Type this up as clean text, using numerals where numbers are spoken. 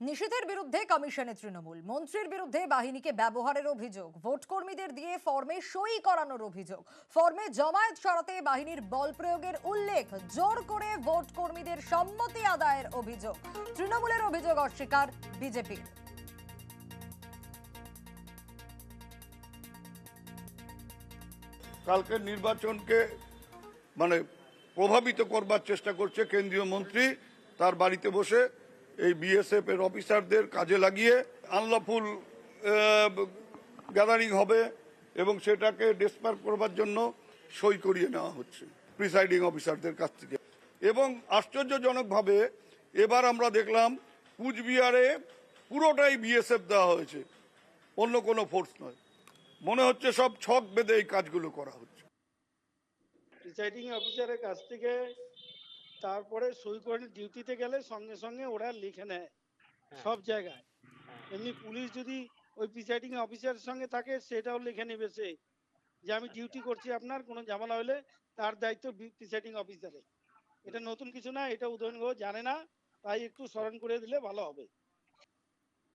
নিষেধের বিরুদ্ধে কমিশনে তৃণমূল, মন্ত্রীর বিরুদ্ধে বাহিনীকে ব্যবহারের অভিযোগ, ভোট কর্মীদের দিয়ে ফর্মে সই করানোর অভিযোগ, ফর্মে জমায়েত সরাতে বাহিনীর বল প্রয়োগের উল্লেখ, জোর করে ভোট কর্মীদের সম্মতি আদায়ের অভিযোগ। তৃণমূলের অভিযোগ অস্বীকার বিজেপির। কালকের নির্বাচনকে মানে প্রভাবিত করবার চেষ্টা করছে কেন্দ্রীয় মন্ত্রী, তার বাড়িতে বসে এই বিএসএফ এর অফিসারদের কাজে লাগিয়ে আনলফুল গ্যাদারিং হবে এবং সেটাকে ডিসপার করবার জন্য সই করিয়ে নেওয়া হচ্ছে প্রিসাইডিং অফিসারদের কাছ থেকে। এবং আশ্চর্যজনকভাবে এবার আমরা দেখলাম কুচবিহারে পুরোটাই বিএসএফ দেওয়া হয়েছে, অন্য কোনো ফোর্স নয়। মনে হচ্ছে সব ছক বেঁধে এই কাজগুলো করা হচ্ছে। প্রিসাইডিং অফিসারের কাছ থেকে তারপরে সই করে ডিউটিতে গেলে সঙ্গে সঙ্গে ওরা লিখে নেয় সব জায়গায়। এমনি পুলিশ যদি ওই প্রিসাইডিং অফিসারের সঙ্গে থাকে সেটাও লিখে নেবে সে, যে আমি ডিউটি করছি, আপনার কোনো ঝামেলা হলে তার দায়িত্ব প্রিসাইডিং অফিসারে। এটা নতুন কিছু না, এটা উদয়নগঞ্জ জানে না, তাই একটু স্মরণ করে দিলে ভালো হবে।